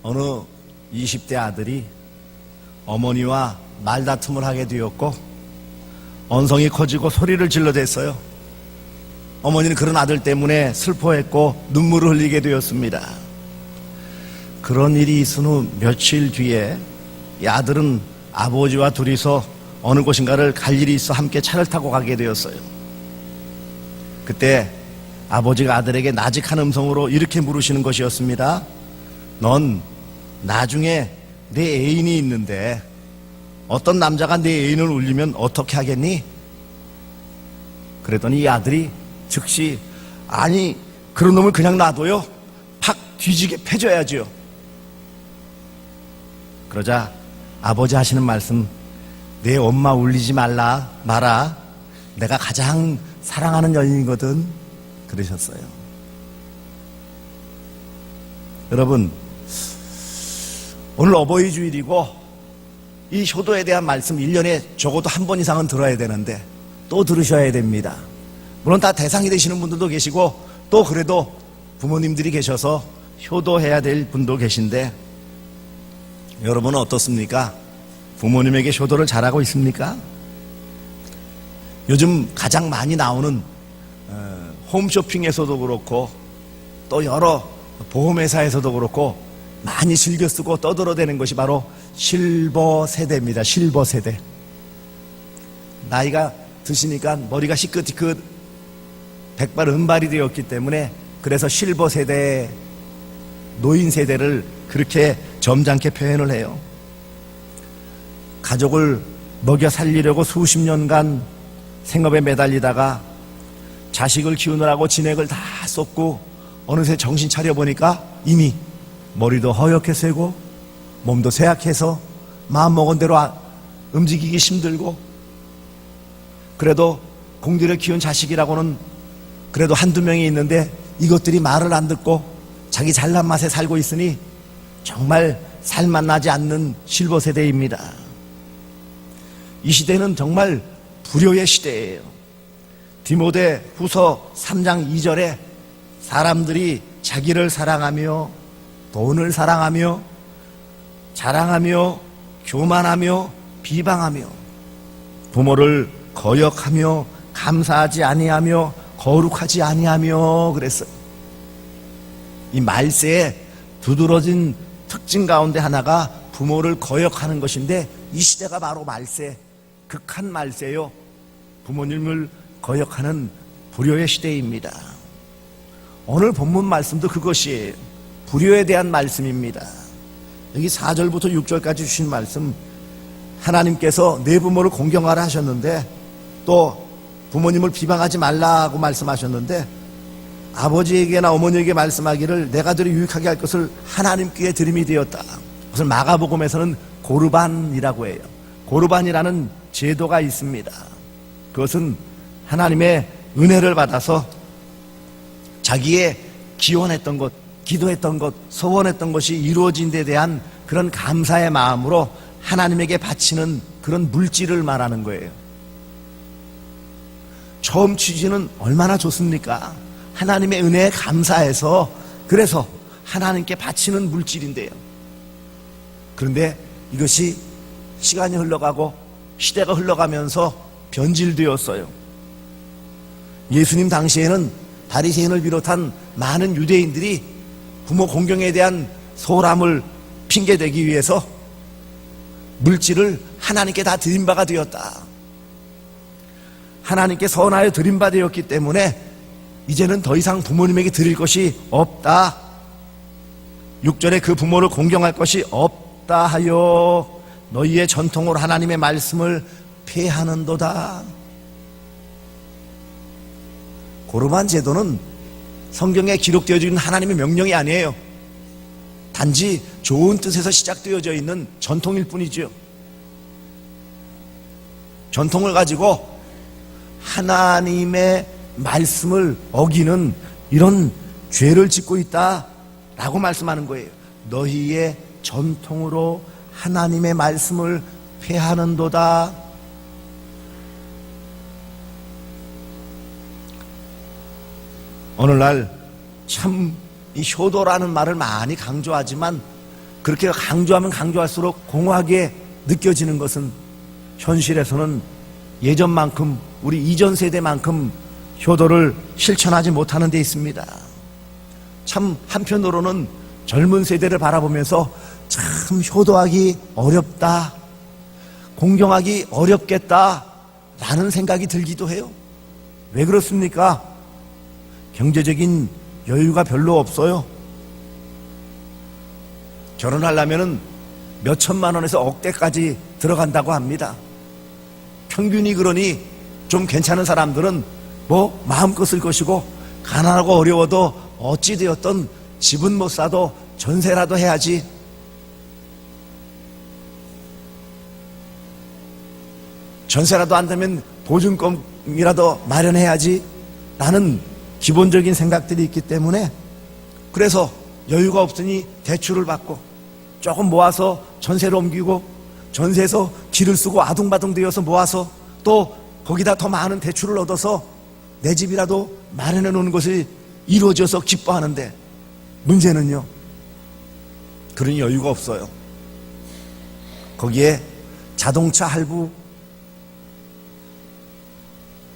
어느 20대 아들이 어머니와 말다툼을 하게 되었고 언성이 커지고 소리를 질러댔어요. 어머니는 그런 아들 때문에 슬퍼했고 눈물을 흘리게 되었습니다. 그런 일이 있은 후 며칠 뒤에 이 아들은 아버지와 둘이서 어느 곳인가를 갈 일이 있어 함께 차를 타고 가게 되었어요. 그때 아버지가 아들에게 나직한 음성으로 이렇게 물으시는 것이었습니다. 넌 나중에 내 애인이 있는데 어떤 남자가 내 애인을 울리면 어떻게 하겠니? 그랬더니 이 아들이 즉시 아니 그런 놈을 그냥 놔둬요? 팍 뒤지게 패줘야지요. 그러자 아버지 하시는 말씀, 내 엄마 울리지 마라. 내가 가장 사랑하는 여인이거든. 그러셨어요. 여러분, 오늘 어버이 주일이고 이 효도에 대한 말씀 1년에 적어도 한 번 이상은 들어야 되는데 또 들으셔야 됩니다. 물론 다 대상이 되시는 분들도 계시고 또 그래도 부모님들이 계셔서 효도해야 될 분도 계신데 여러분은 어떻습니까? 부모님에게 효도를 잘하고 있습니까? 요즘 가장 많이 나오는 홈쇼핑에서도 그렇고 또 여러 보험회사에서도 그렇고 많이 즐겨 쓰고 떠들어대는 것이 바로 실버 세대입니다. 실버 세대. 나이가 드시니까 머리가 시끗시끗 백발 은발이 되었기 때문에 그래서 실버 세대, 노인 세대를 그렇게 점잖게 표현을 해요. 가족을 먹여 살리려고 수십 년간 생업에 매달리다가 자식을 키우느라고 진액을 다 쏟고 어느새 정신 차려보니까 이미 머리도 허옇게 새고 몸도 쇠약해서 마음먹은 대로 움직이기 힘들고 그래도 공들여 키운 자식이라고는 그래도 한두 명이 있는데 이것들이 말을 안 듣고 자기 잘난 맛에 살고 있으니 정말 살맛나지 않는 실버 세대입니다. 이 시대는 정말 불효의 시대예요. 디모데 후서 3장 2절에 사람들이 자기를 사랑하며 돈을 사랑하며 자랑하며 교만하며 비방하며 부모를 거역하며 감사하지 아니하며 거룩하지 아니하며 그랬어요. 이 말세의 두드러진 특징 가운데 하나가 부모를 거역하는 것인데 이 시대가 바로 말세, 극한 말세요. 부모님을 거역하는 불효의 시대입니다. 오늘 본문 말씀도 그것이에요. 불효에 대한 말씀입니다. 여기 4절부터 6절까지 주신 말씀, 하나님께서 내 부모를 공경하라 하셨는데 또 부모님을 비방하지 말라고 말씀하셨는데 아버지에게나 어머니에게 말씀하기를 내가 들이 유익하게 할 것을 하나님께 드림이 되었다. 그것을 마가복음에서는 고르반이라고 해요. 고르반이라는 제도가 있습니다. 그것은 하나님의 은혜를 받아서 자기의 기원했던 것, 기도했던 것, 소원했던 것이 이루어진 데 대한 그런 감사의 마음으로 하나님에게 바치는 그런 물질을 말하는 거예요. 처음 취지는 얼마나 좋습니까? 하나님의 은혜에 감사해서 그래서 하나님께 바치는 물질인데요. 그런데 이것이 시간이 흘러가고 시대가 흘러가면서 변질되었어요. 예수님 당시에는 바리새인을 비롯한 많은 유대인들이 부모 공경에 대한 소홀함을 핑계대기 위해서 물질을 하나님께 다 드린 바가 되었다. 하나님께 선하여 드린 바 되었기 때문에 이제는 더 이상 부모님에게 드릴 것이 없다. 6절에 그 부모를 공경할 것이 없다 하여 너희의 전통으로 하나님의 말씀을 폐하는도다. 고르반 제도는 성경에 기록되어져 있는 하나님의 명령이 아니에요. 단지 좋은 뜻에서 시작되어져 있는 전통일 뿐이죠. 전통을 가지고 하나님의 말씀을 어기는 이런 죄를 짓고 있다라고 말씀하는 거예요. 너희의 전통으로 하나님의 말씀을 폐하는도다. 오늘날 참 이 효도라는 말을 많이 강조하지만 그렇게 강조하면 강조할수록 공허하게 느껴지는 것은 현실에서는 예전만큼, 우리 이전 세대만큼 효도를 실천하지 못하는 데 있습니다. 참 한편으로는 젊은 세대를 바라보면서 참 효도하기 어렵다, 공경하기 어렵겠다 라는 생각이 들기도 해요. 왜 그렇습니까? 경제적인 여유가 별로 없어요. 결혼하려면 몇 천만 원에서 억대까지 들어간다고 합니다. 평균이 그러니 좀 괜찮은 사람들은 뭐 마음껏 쓸 것이고, 가난하고 어려워도 어찌되었던 집은 못 사도 전세라도 해야지, 전세라도 안 되면 보증금이라도 마련해야지 라는 기본적인 생각들이 있기 때문에, 그래서 여유가 없으니 대출을 받고 조금 모아서 전세로 옮기고, 전세에서 길을 쓰고 아둥바둥 되어서 모아서 또 거기다 더 많은 대출을 얻어서 내 집이라도 마련해 놓는 것이 이루어져서 기뻐하는데, 문제는요, 그런 여유가 없어요. 거기에 자동차 할부,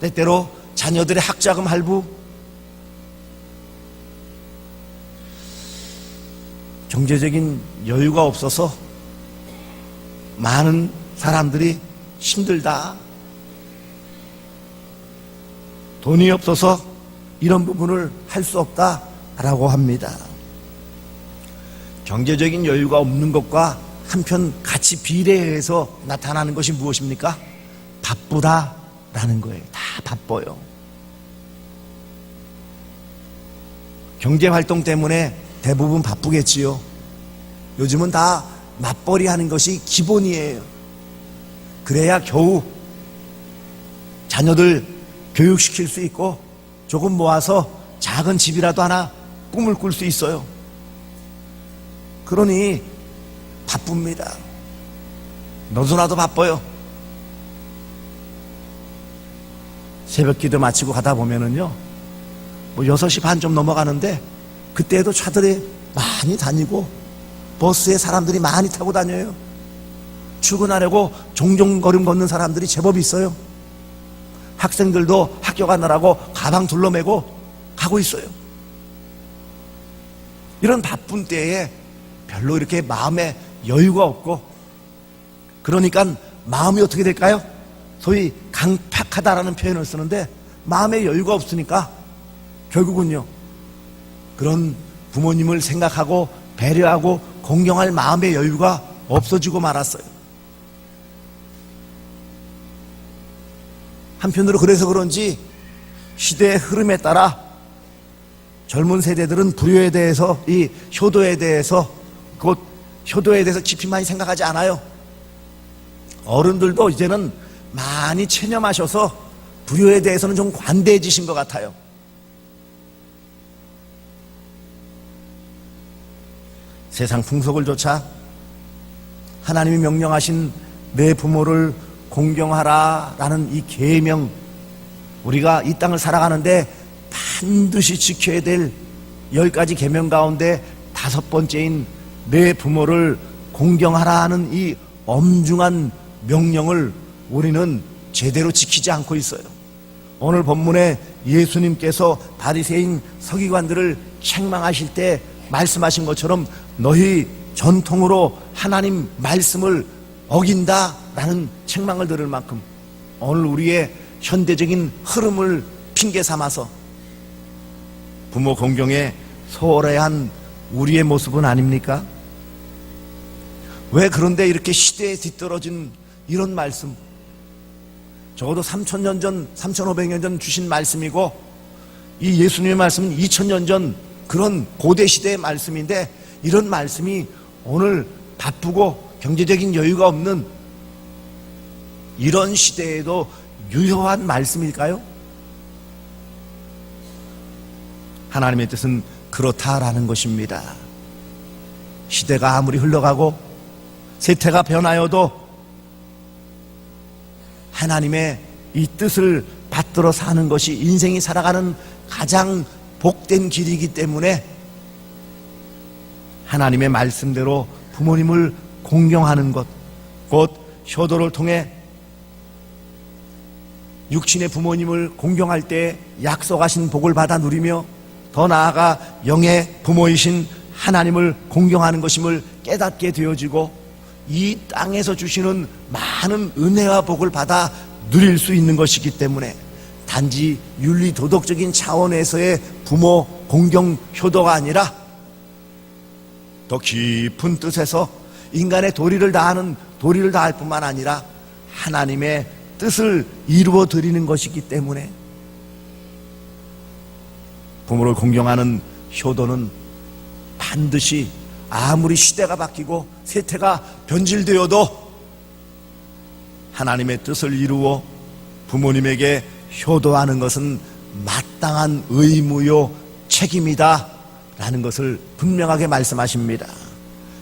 때때로 자녀들의 학자금 할부, 경제적인 여유가 없어서 많은 사람들이 힘들다, 돈이 없어서 이런 부분을 할 수 없다라고 합니다. 경제적인 여유가 없는 것과 한편 같이 비례해서 나타나는 것이 무엇입니까? 바쁘다라는 거예요. 다 바빠요. 경제활동 때문에 대부분 바쁘겠지요. 요즘은 다 맞벌이 하는 것이 기본이에요. 그래야 겨우 자녀들 교육시킬 수 있고 조금 모아서 작은 집이라도 하나 꿈을 꿀 수 있어요. 그러니 바쁩니다. 너도나도 바빠요. 새벽 기도 마치고 가다 보면은요, 뭐 6시 반 좀 넘어가는데 그때도 차들이 많이 다니고 버스에 사람들이 많이 타고 다녀요. 출근하려고 종종 걸음 걷는 사람들이 제법 있어요. 학생들도 학교 가느라고 가방 둘러매고 가고 있어요. 이런 바쁜 때에 별로 이렇게 마음에 여유가 없고, 그러니까 마음이 어떻게 될까요? 소위 강팍하다라는 표현을 쓰는데, 마음에 여유가 없으니까 결국은요, 그런 부모님을 생각하고 배려하고 공경할 마음의 여유가 없어지고 말았어요. 한편으로 그래서 그런지 시대의 흐름에 따라 젊은 세대들은 불효에 대해서, 이 효도에 대해서, 곧 효도에 대해서 깊이 많이 생각하지 않아요. 어른들도 이제는 많이 체념하셔서 불효에 대해서는 좀 관대해지신 것 같아요. 세상 풍속을 조차 하나님이 명령하신 내 부모를 공경하라라는 이 계명, 우리가 이 땅을 살아가는데 반드시 지켜야 될 10가지 계명 가운데 5번째인 내 부모를 공경하라는 이 엄중한 명령을 우리는 제대로 지키지 않고 있어요. 오늘 본문에 예수님께서 바리새인 서기관들을 책망하실 때 말씀하신 것처럼 너희 전통으로 하나님 말씀을 어긴다라는 책망을 들을 만큼 오늘 우리의 현대적인 흐름을 핑계 삼아서 부모 공경에 소홀해야 한 우리의 모습은 아닙니까? 왜 그런데 이렇게 시대에 뒤떨어진 이런 말씀, 적어도 3,000년 전, 3,500년 전 주신 말씀이고, 이 예수님의 말씀은 2,000년 전 그런 고대 시대의 말씀인데, 이런 말씀이 오늘 바쁘고 경제적인 여유가 없는 이런 시대에도 유효한 말씀일까요? 하나님의 뜻은 그렇다라는 것입니다. 시대가 아무리 흘러가고 세태가 변하여도 하나님의 이 뜻을 받들어 사는 것이 인생이 살아가는 가장 복된 길이기 때문에 하나님의 말씀대로 부모님을 공경하는 것, 곧 효도를 통해 육신의 부모님을 공경할 때 약속하신 복을 받아 누리며 더 나아가 영의 부모이신 하나님을 공경하는 것임을 깨닫게 되어지고 이 땅에서 주시는 많은 은혜와 복을 받아 누릴 수 있는 것이기 때문에 단지 윤리 도덕적인 차원에서의 부모 공경 효도가 아니라 더 깊은 뜻에서 인간의 도리를 다할 뿐만 아니라 하나님의 뜻을 이루어 드리는 것이기 때문에 부모를 공경하는 효도는 반드시 아무리 시대가 바뀌고 세태가 변질되어도 하나님의 뜻을 이루어 부모님에게 효도하는 것은 마땅한 의무요 책임이다 라는 것을 분명하게 말씀하십니다.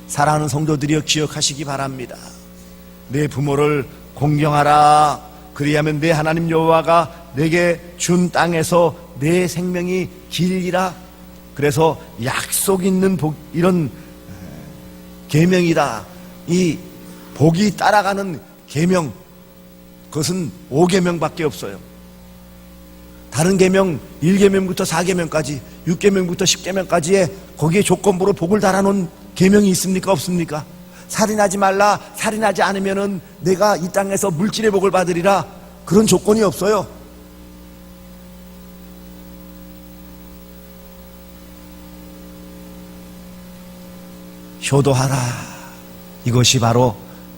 사랑하는 성도들이여 기억하시기 바랍니다. 내 부모를 공경하라. 그리하면 내 하나님 여호와가 내게 준 땅에서 내 생명이 길리라. 그래서 약속 있는 이런 계명이다. 이 복이 따라가는 계명, 그것은 5계명밖에 없어요. 다른 계명 1계명부터 4계명까지 6계명부터 10계명까지에 거기에 조건부로 복을 달아놓은 계명이 있습니까? 없습니까? 살인하지 말라. 살인하지 않으면은 내가 이 땅에서 물질의 복을 받으리라. 그런 조건이 없어요. 효도하라. 이것이 바로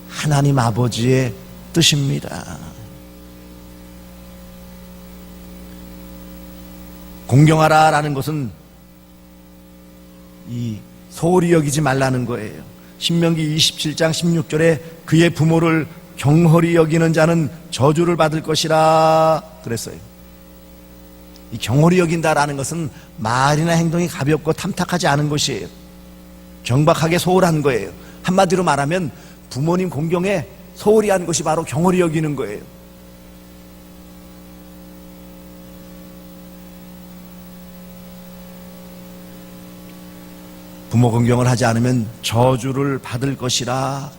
하나님 아버지의 뜻입니다. 공경하라 라는 것은 이 소홀히 여기지 말라는 거예요. 신명기 27장 16절에 그의 부모를 경홀히 여기는 자는 저주를 받을 것이라 그랬어요. 이 경홀히 여긴다라는 것은 말이나 행동이 가볍고 탐탁하지 않은 것이에요. 경박하게 소홀한 거예요. 한마디로 말하면 부모님 공경에 소홀히 한 것이 바로 경홀히 여기는 거예요. 부모 공경을 하지 않으면 저주를 받을 것이라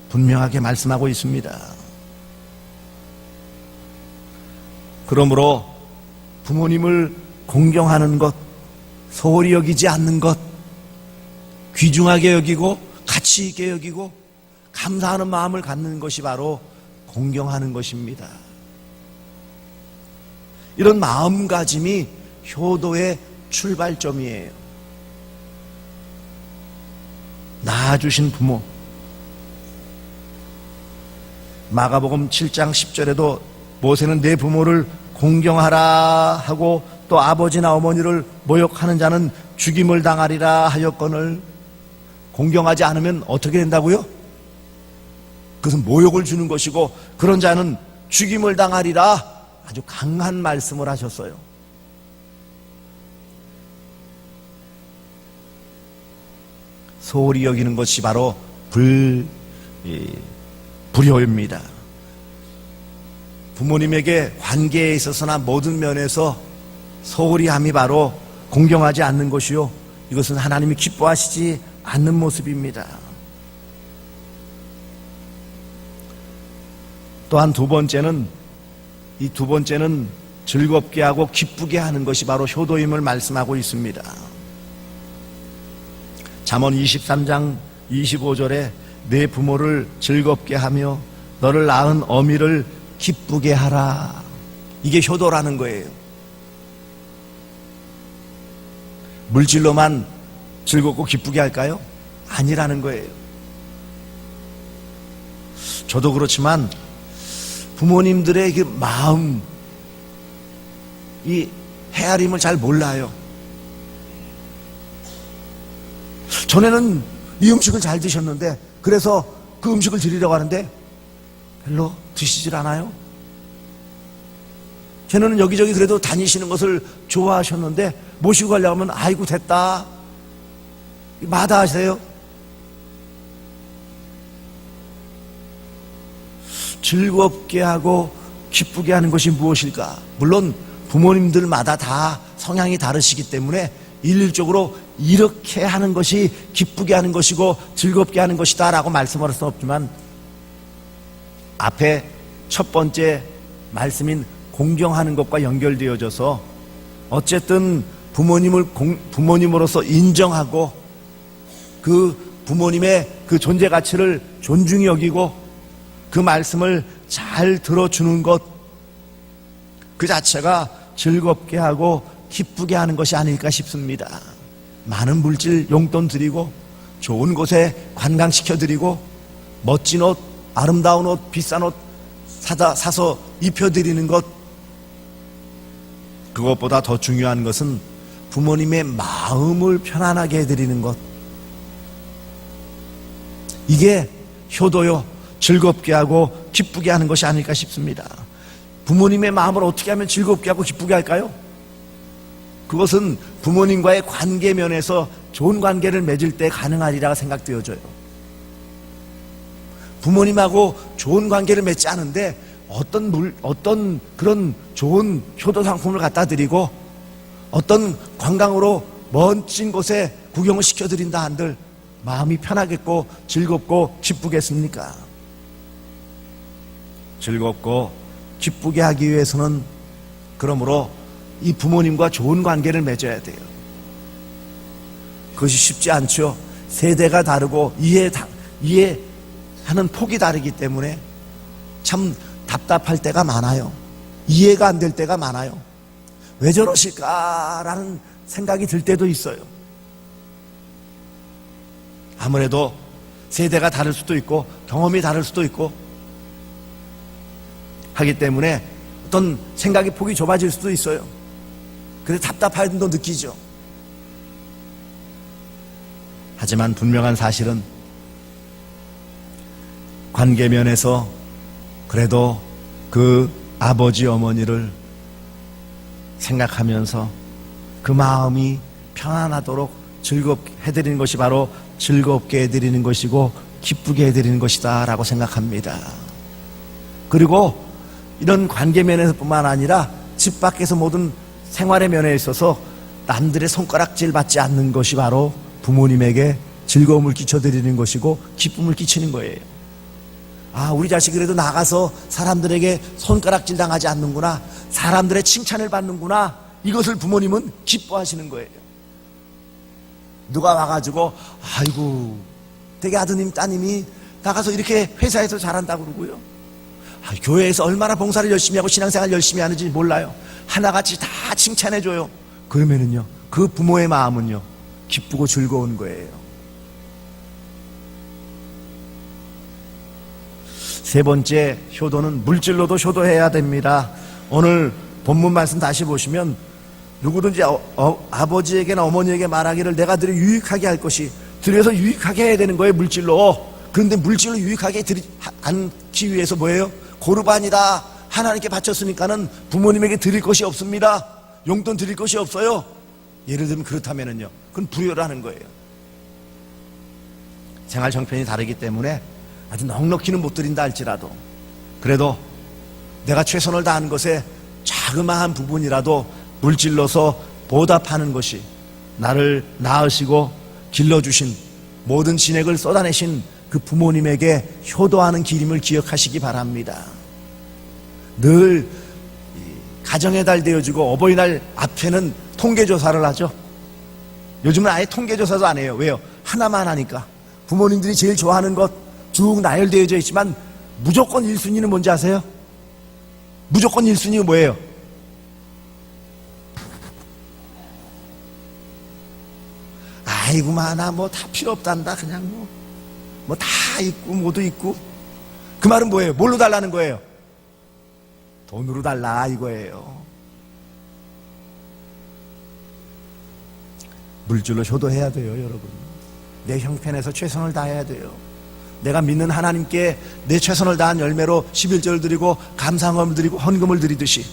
분명하게 말씀하고 있습니다. 그러므로 부모님을 공경하는 것, 소홀히 여기지 않는 것, 귀중하게 여기고 가치 있게 여기고 감사하는 마음을 갖는 것이 바로 공경하는 것입니다. 이런 마음가짐이 효도의 출발점이에요. 낳아주신 부모, 마가복음 7장 10절에도 모세는 내 부모를 공경하라 하고 또 아버지나 어머니를 모욕하는 자는 죽임을 당하리라 하였거늘. 공경하지 않으면 어떻게 된다고요? 그것은 모욕을 주는 것이고 그런 자는 죽임을 당하리라. 아주 강한 말씀을 하셨어요. 소홀히 여기는 것이 바로 불효입니다. 부모님에게 관계에 있어서나 모든 면에서 소홀히 함이 바로 공경하지 않는 것이요, 이것은 하나님이 기뻐하시지 않는 모습입니다. 또한 두 번째는 즐겁게 하고 기쁘게 하는 것이 바로 효도임을 말씀하고 있습니다. 잠언 23장 25절에 내 부모를 즐겁게 하며 너를 낳은 어미를 기쁘게 하라. 이게 효도라는 거예요. 물질로만 즐겁고 기쁘게 할까요? 아니라는 거예요. 저도 그렇지만 부모님들의 그 마음, 이 헤아림을 잘 몰라요. 전에는 이 음식을 잘 드셨는데 그래서 그 음식을 드리려고 하는데 별로 드시질 않아요. 전에는 여기저기 그래도 다니시는 것을 좋아하셨는데 모시고 가려고 하면 아이고 됐다 마다하세요. 즐겁게 하고 기쁘게 하는 것이 무엇일까? 물론 부모님들마다 다 성향이 다르시기 때문에 일률적으로 이렇게 하는 것이 기쁘게 하는 것이고 즐겁게 하는 것이다 라고 말씀할 수는 없지만, 앞에 첫 번째 말씀인 공경하는 것과 연결되어져서 어쨌든 부모님으로서 인정하고 그 부모님의 그 존재 가치를 존중히 여기고 그 말씀을 잘 들어주는 것, 그 자체가 즐겁게 하고 기쁘게 하는 것이 아닐까 싶습니다. 많은 물질 용돈 드리고 좋은 곳에 관광시켜드리고 멋진 옷, 아름다운 옷, 비싼 옷 사서 입혀드리는 것, 그것보다 더 중요한 것은 부모님의 마음을 편안하게 해드리는 것, 이게 효도요, 즐겁게 하고 기쁘게 하는 것이 아닐까 싶습니다. 부모님의 마음을 어떻게 하면 즐겁게 하고 기쁘게 할까요? 그것은 부모님과의 관계 면에서 좋은 관계를 맺을 때 가능하리라 생각되어져요. 부모님하고 좋은 관계를 맺지 않은데 어떤 그런 좋은 효도 상품을 갖다 드리고 어떤 관광으로 멋진 곳에 구경을 시켜드린다 한들 마음이 편하겠고 즐겁고 기쁘겠습니까? 즐겁고 기쁘게 하기 위해서는 그러므로 이 부모님과 좋은 관계를 맺어야 돼요. 그것이 쉽지 않죠. 세대가 다르고 이해하는 폭이 다르기 때문에 참 답답할 때가 많아요. 이해가 안 될 때가 많아요. 왜 저러실까라는 생각이 들 때도 있어요. 아무래도 세대가 다를 수도 있고 경험이 다를 수도 있고 하기 때문에 어떤 생각의 폭이 좁아질 수도 있어요. 그래서 답답함도 느끼죠. 하지만 분명한 사실은 관계면에서 그래도 그 아버지 어머니를 생각하면서 그 마음이 편안하도록 즐겁게 해드리는 것이 바로 즐겁게 해드리는 것이고 기쁘게 해드리는 것이다 라고 생각합니다. 그리고 이런 관계면에서 뿐만 아니라 집 밖에서 모든 생활의 면에 있어서 남들의 손가락질 받지 않는 것이 바로 부모님에게 즐거움을 끼쳐드리는 것이고 기쁨을 끼치는 거예요. 아, 우리 자식이 그래도 나가서 사람들에게 손가락질 당하지 않는구나, 사람들의 칭찬을 받는구나, 이것을 부모님은 기뻐하시는 거예요. 누가 와가지고 아이고 되게 아드님 따님이 나가서 이렇게 회사에서 잘한다고 그러고요, 교회에서 얼마나 봉사를 열심히 하고 신앙생활 열심히 하는지 몰라요. 하나같이 다 칭찬해줘요. 그러면은요 그 부모의 마음은요 기쁘고 즐거운 거예요. 세 번째 효도는 물질로도 효도해야 됩니다. 오늘 본문 말씀 다시 보시면 누구든지 아버지에게나 어머니에게 말하기를 내가 들여 유익하게 할 것이, 들여서 유익하게 해야 되는 거예요, 물질로. 그런데 물질로 유익하게 않기 위해서 뭐예요? 고르반이다 하나님께 바쳤으니까는 부모님에게 드릴 것이 없습니다. 용돈 드릴 것이 없어요. 예를 들면 그렇다면은요, 그건 불효라는 거예요. 생활 형편이 다르기 때문에 아주 넉넉히는 못 드린다 할지라도 그래도 내가 최선을 다한 것에 자그마한 부분이라도 물질로서 보답하는 것이 나를 낳으시고 길러주신 모든 진액을 쏟아내신 그 부모님에게 효도하는 길임을 기억하시기 바랍니다. 늘 가정의 달 되어지고 어버이날 앞에는 통계조사를 하죠. 요즘은 아예 통계조사도 안 해요. 왜요? 하나만 하니까. 부모님들이 제일 좋아하는 것 쭉 나열되어져 있지만 무조건 1순위는 뭔지 아세요? 무조건 1순위는 뭐예요? 아이고 나 뭐 다 필요 없단다. 그냥 뭐 다 있고 모두 있고. 그 말은 뭐예요? 뭘로 달라는 거예요? 돈으로 달라 이거예요. 물질로 효도해야 돼요, 여러분. 내 형편에서 최선을 다해야 돼요. 내가 믿는 하나님께 내 최선을 다한 열매로 11절을 드리고 감사함을 드리고 헌금을 드리듯이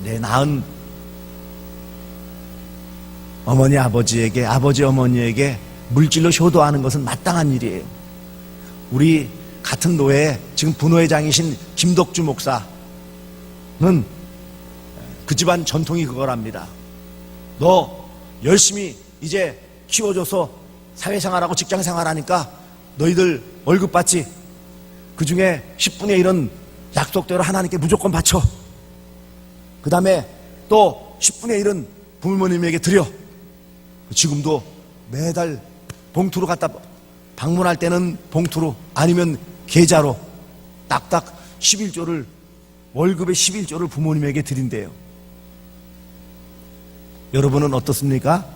내 낳은 어머니 아버지에게, 아버지 어머니에게 물질로 효도하는 것은 마땅한 일이에요. 우리 같은 노회에 지금 부노회장이신 김덕주 목사는 그 집안 전통이 그거랍니다. 너 열심히 이제 키워줘서 사회생활하고 직장생활하니까 너희들 월급 받지. 그 중에 10분의 1은 약속대로 하나님께 무조건 바쳐. 그 다음에 또 10분의 1은 부모님에게 드려. 지금도 매달 봉투로 갖다 방문할 때는 봉투로 아니면 계좌로 딱딱 11조를 월급의 11조를 부모님에게 드린대요. 여러분은 어떻습니까?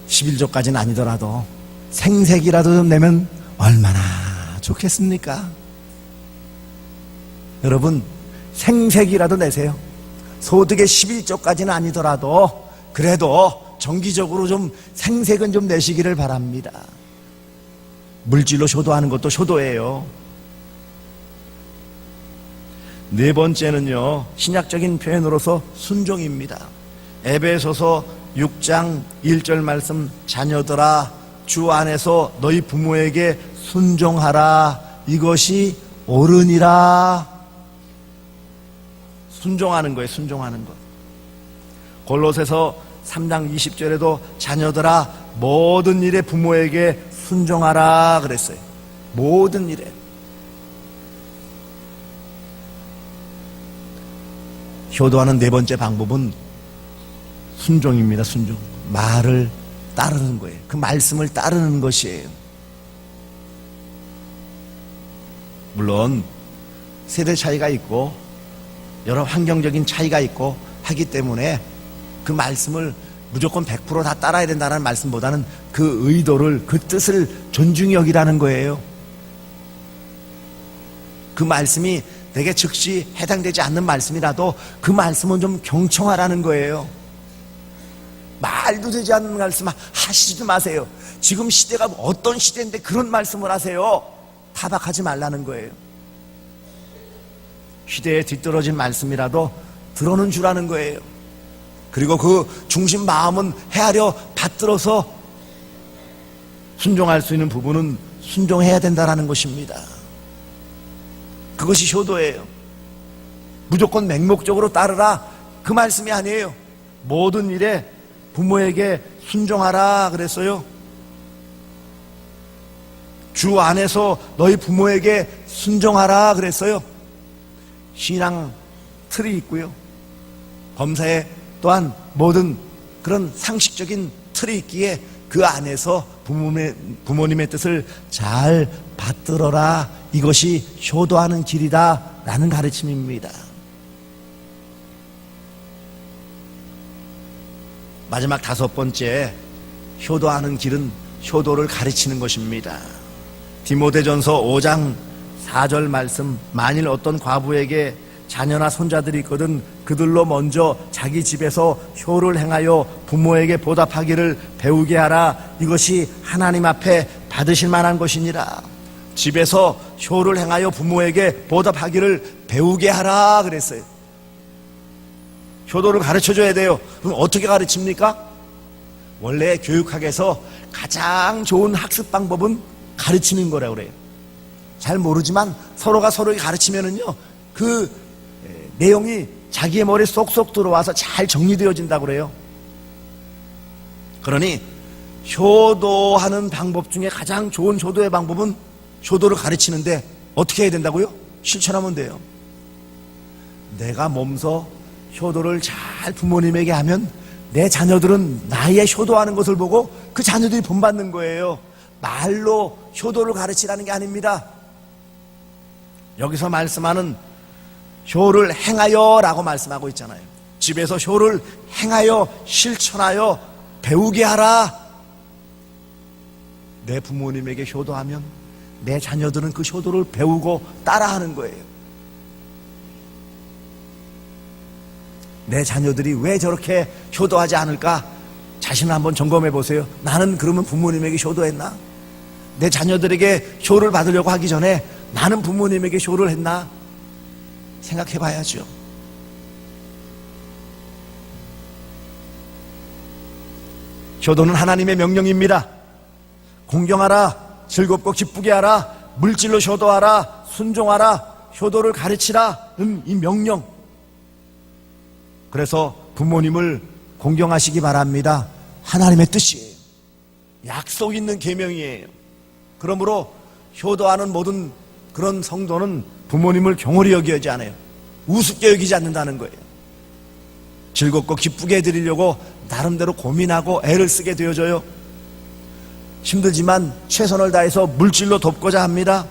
(11조까지는) 아니더라도 생색이라도 좀 내면 얼마나 좋겠습니까? 여러분 생색이라도 내세요. 소득의 11조까지는 아니더라도 그래도 정기적으로 좀 생색은 좀 내시기를 바랍니다. 물질로 효도하는 것도 효도예요. 네 번째는요, 신약적인 표현으로서 순종입니다. 에베소서 6장 1절 말씀, 자녀들아 주 안에서 너희 부모에게 순종하라. 이것이 옳으니라. 순종하는 거예요. 순종하는 것. 골로새서 3장 20절에도 자녀들아 모든 일에 부모에게 순종하라 그랬어요. 모든 일에. 효도하는 네 번째 방법은 순종입니다. 순종. 말을 따르는 거예요. 그 말씀을 따르는 것이에요. 물론 세대 차이가 있고 여러 환경적인 차이가 있고 하기 때문에 그 말씀을 무조건 100% 다 따라야 된다는 말씀보다는 그 의도를, 그 뜻을 존중히 여기라는 거예요. 그 말씀이 내게 즉시 해당되지 않는 말씀이라도 그 말씀은 좀 경청하라는 거예요. 말도 되지 않는 말씀 하시지 마세요. 지금 시대가 어떤 시대인데 그런 말씀을 하세요. 타박하지 말라는 거예요. 시대에 뒤떨어진 말씀이라도 들어는 주라는 거예요. 그리고 그 중심 마음은 헤아려 받들어서 순종할 수 있는 부분은 순종해야 된다는 것입니다. 그것이 효도예요. 무조건 맹목적으로 따르라 그 말씀이 아니에요. 모든 일에 부모에게 순종하라 그랬어요. 주 안에서 너희 부모에게 순종하라 그랬어요. 신앙 틀이 있고요. 범사에 또한 모든 그런 상식적인 틀이 있기에 그 안에서 부모님의 뜻을 잘 받들어라. 이것이 효도하는 길이다 라는 가르침입니다. 마지막 다섯 번째, 효도하는 길은 효도를 가르치는 것입니다. 디모데전서 5장 4절 말씀, 만일 어떤 과부에게 자녀나 손자들이 있거든 그들로 먼저 자기 집에서 효를 행하여 부모에게 보답하기를 배우게 하라. 이것이 하나님 앞에 받으실 만한 것이니라. 집에서 효를 행하여 부모에게 보답하기를 배우게 하라 그랬어요. 효도를 가르쳐줘야 돼요. 그럼 어떻게 가르칩니까? 원래 교육학에서 가장 좋은 학습 방법은 가르치는 거라고 그래요. 잘 모르지만 서로가 서로에게 가르치면은요, 그 내용이 자기의 머리에 쏙쏙 들어와서 잘 정리되어진다고 그래요. 그러니 효도하는 방법 중에 가장 좋은 효도의 방법은 효도를 가르치는데 어떻게 해야 된다고요? 실천하면 돼요. 내가 몸소 효도를 잘 부모님에게 하면 내 자녀들은 나의 효도하는 것을 보고 그 자녀들이 본받는 거예요. 말로 효도를 가르치라는 게 아닙니다. 여기서 말씀하는 효를 행하여 라고 말씀하고 있잖아요. 집에서 효를 행하여 실천하여 배우게 하라. 내 부모님에게 효도하면 내 자녀들은 그 효도를 배우고 따라하는 거예요. 내 자녀들이 왜 저렇게 효도하지 않을까? 자신을 한번 점검해 보세요. 나는 그러면 부모님에게 효도했나? 내 자녀들에게 효를 받으려고 하기 전에 나는 부모님에게 효를 했나? 생각해 봐야죠. 효도는 하나님의 명령입니다. 공경하라, 즐겁고 기쁘게 하라, 물질로 효도하라, 순종하라. 효도를 가르치라. 이 명령. 그래서 부모님을 공경하시기 바랍니다. 하나님의 뜻이에요. 약속 있는 계명이에요. 그러므로 효도하는 모든 그런 성도는 부모님을 경홀히 여기지 않아요. 우습게 여기지 않는다는 거예요. 즐겁고 기쁘게 해드리려고 나름대로 고민하고 애를 쓰게 되어져요. 힘들지만 최선을 다해서 물질로 돕고자 합니다.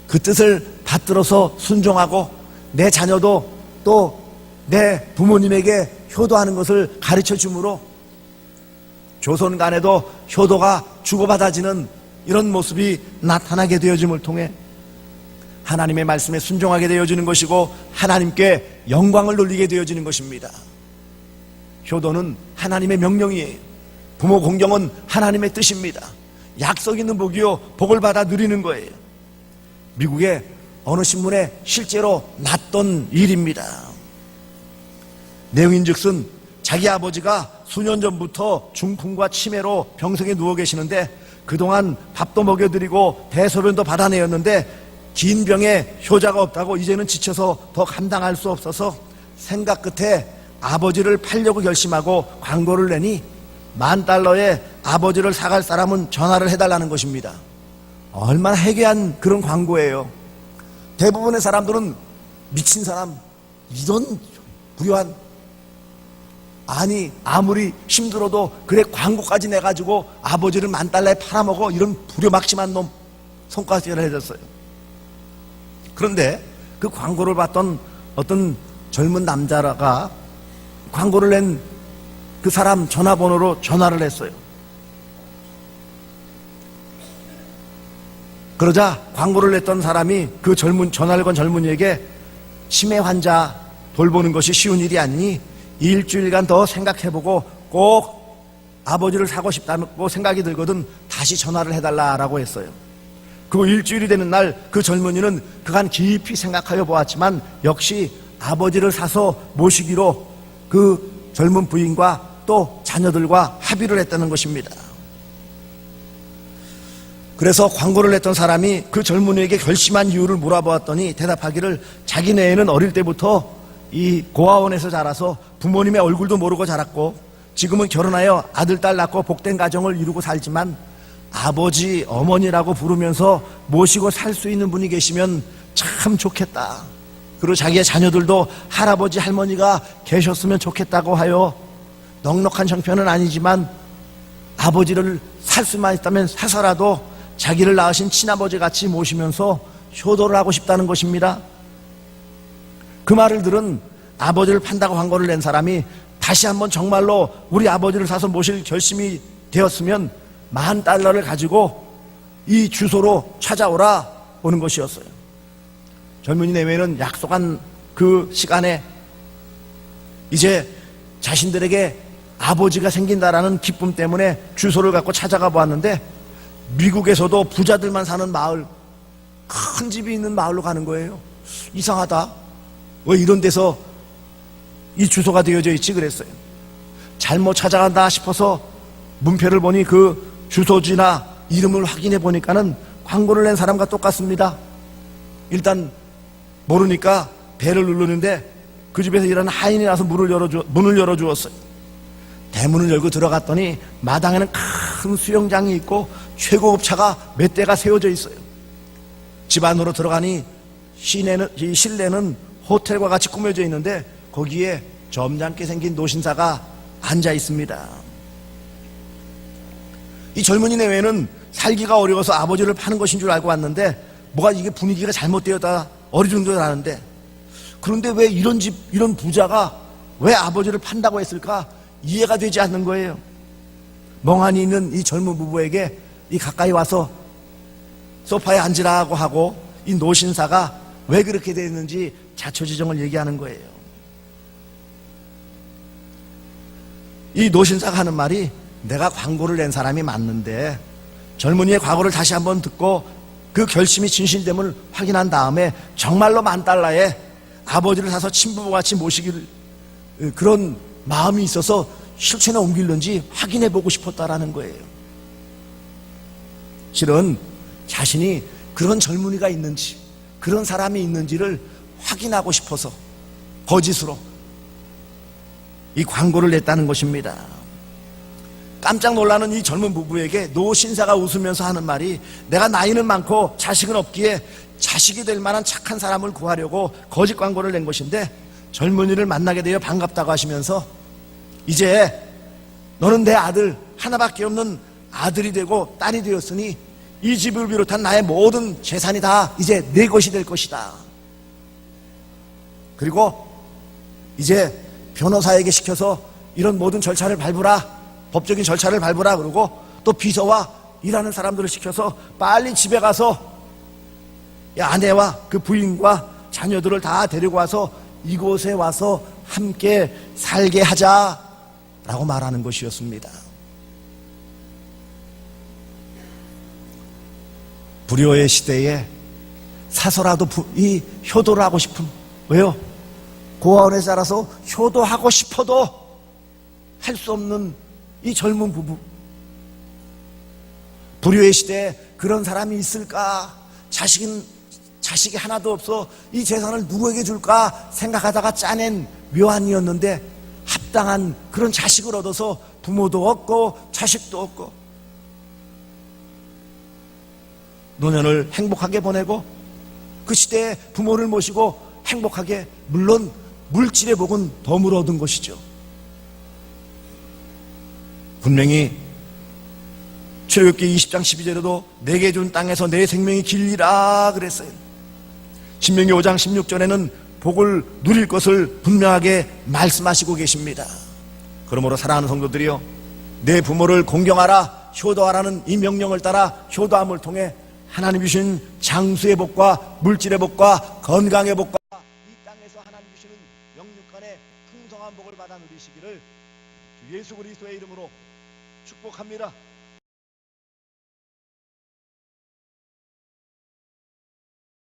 그 뜻을 받들어서 순종하고 내 자녀도 또 내 부모님에게 효도하는 것을 가르쳐 주므로 조선 간에도 효도가 주고받아지는 이런 모습이 나타나게 되어짐을 통해 하나님의 말씀에 순종하게 되어지는 것이고 하나님께 영광을 돌리게 되어지는 것입니다. 효도는 하나님의 명령이에요. 부모 공경은 하나님의 뜻입니다. 약속 있는 복이요, 복을 받아 누리는 거예요. 미국의 어느 신문에 실제로 났던 일입니다. 내용인즉슨 자기 아버지가 수년 전부터 중풍과 치매로 병석에 누워 계시는데 그동안 밥도 먹여드리고 대소변도 받아내었는데 긴 병에 효자가 없다고 이제는 지쳐서 더 감당할 수 없어서 생각 끝에 아버지를 팔려고 결심하고 광고를 내니 $10,000에 아버지를 사갈 사람은 전화를 해달라는 것입니다. 얼마나 해괴한 그런 광고예요. 대부분의 사람들은 미친 사람, 이런 불효한, 아니 아무리 힘들어도 그래 광고까지 내가지고 아버지를 $10,000에 팔아먹어, 이런 불효막심한 놈 손가락질을 해줬어요. 그런데 그 광고를 봤던 어떤 젊은 남자가 광고를 낸 그 사람 전화번호로 전화를 했어요. 그러자 광고를 냈던 사람이 그 전화를 건 젊은이에게 치매 환자 돌보는 것이 쉬운 일이 아니니 일주일간 더 생각해보고 꼭 아버지를 사고 싶다고 생각이 들거든 다시 전화를 해달라고 했어요. 그 일주일이 되는 날 그 젊은이는 그간 깊이 생각하여 보았지만 역시 아버지를 사서 모시기로 그 젊은 부인과 또 자녀들과 합의를 했다는 것입니다. 그래서 광고를 냈던 사람이 그 젊은이에게 결심한 이유를 물어보았더니 대답하기를 자기네는 어릴 때부터 이 고아원에서 자라서 부모님의 얼굴도 모르고 자랐고 지금은 결혼하여 아들, 딸 낳고 복된 가정을 이루고 살지만 아버지, 어머니라고 부르면서 모시고 살 수 있는 분이 계시면 참 좋겠다. 그리고 자기의 자녀들도 할아버지, 할머니가 계셨으면 좋겠다고 하여 넉넉한 형편은 아니지만 아버지를 살 수만 있다면 사서라도 자기를 낳으신 친아버지 같이 모시면서 효도를 하고 싶다는 것입니다. 그 말을 들은 아버지를 판다고 광고를 낸 사람이 다시 한번 정말로 우리 아버지를 사서 모실 결심이 되었으면 $10,000를 가지고 이 주소로 찾아오라 오는 것이었어요. 젊은이 내외는 약속한 그 시간에 이제 자신들에게 아버지가 생긴다라는 기쁨 때문에 주소를 갖고 찾아가 보았는데 미국에서도 부자들만 사는 마을, 큰 집이 있는 마을로 가는 거예요. 이상하다. 왜 이런 데서 이 주소가 되어져 있지 그랬어요. 잘못 찾아간다 싶어서 문표를 보니 그 주소지나 이름을 확인해 보니까는 광고를 낸 사람과 똑같습니다. 일단 모르니까 배를 누르는데 그 집에서 일하는 하인이 나서 문을 열어주었어요. 대문을 열고 들어갔더니 마당에는 큰 수영장이 있고 최고급 차가 몇 대가 세워져 있어요. 집 안으로 들어가니 실내는 호텔과 같이 꾸며져 있는데 거기에 점잖게 생긴 노신사가 앉아 있습니다. 이 젊은이 내외는 살기가 어려워서 아버지를 파는 것인 줄 알고 왔는데 뭐가 이게 분위기가 잘못되었다 어리둥절하는데, 그런데 왜 이런 집, 이런 부자가 왜 아버지를 판다고 했을까 이해가 되지 않는 거예요. 멍하니 있는 이 젊은 부부에게 이 가까이 와서 소파에 앉으라고 하고 이 노신사가 왜 그렇게 됐는지 자초지종을 얘기하는 거예요. 이 노신사가 하는 말이 내가 광고를 낸 사람이 맞는데 젊은이의 과거를 다시 한번 듣고 그 결심이 진실됨을 확인한 다음에 정말로 $10,000에 아버지를 사서 친부모같이 모시길 그런 마음이 있어서 실천에 옮기는지 확인해 보고 싶었다라는 거예요. 실은 자신이 그런 젊은이가 있는지 그런 사람이 있는지를 확인하고 싶어서 거짓으로 이 광고를 냈다는 것입니다. 깜짝 놀라는 이 젊은 부부에게 노 신사가 웃으면서 하는 말이, 내가 나이는 많고 자식은 없기에 자식이 될 만한 착한 사람을 구하려고 거짓 광고를 낸 것인데 젊은이를 만나게 되어 반갑다고 하시면서, 이제 너는 내 아들, 하나밖에 없는 아들이 되고 딸이 되었으니 이 집을 비롯한 나의 모든 재산이 다 이제 내 것이 될 것이다. 그리고 이제 변호사에게 시켜서 이런 모든 절차를 밟으라, 법적인 절차를 밟으라. 그러고 또 비서와 일하는 사람들을 시켜서 빨리 집에 가서 아내와 그 부인과 자녀들을 다 데리고 와서 이곳에 와서 함께 살게 하자라고 말하는 것이었습니다. 불효의 시대에 사서라도 이 효도를 하고 싶은, 왜요? 고아원에 자라서 효도하고 싶어도 할 수 없는 이 젊은 부부, 불효의 시대에 그런 사람이 있을까? 자식이 하나도 없어 이 재산을 누구에게 줄까 생각하다가 짜낸 묘안이었는데, 합당한 그런 자식을 얻어서 부모도 없고 자식도 없고 노년을 행복하게 보내고 그 시대에 부모를 모시고 행복하게, 물론 물질의 복은 덤으로 얻은 것이죠. 분명히 출애굽기 20장 12절에도 내게 준 땅에서 내 생명이 길리라 그랬어요. 신명기 5장 16절에는 복을 누릴 것을 분명하게 말씀하시고 계십니다. 그러므로 사랑하는 성도들이요, 내 부모를 공경하라, 효도하라는 이 명령을 따라 효도함을 통해 하나님 주신 장수의 복과 물질의 복과 건강의 복과 이 땅에서 하나님 주시는 영육간의 풍성한 복을 받아 누리시기를 주 예수 그리스도의 이름으로 축복합니다.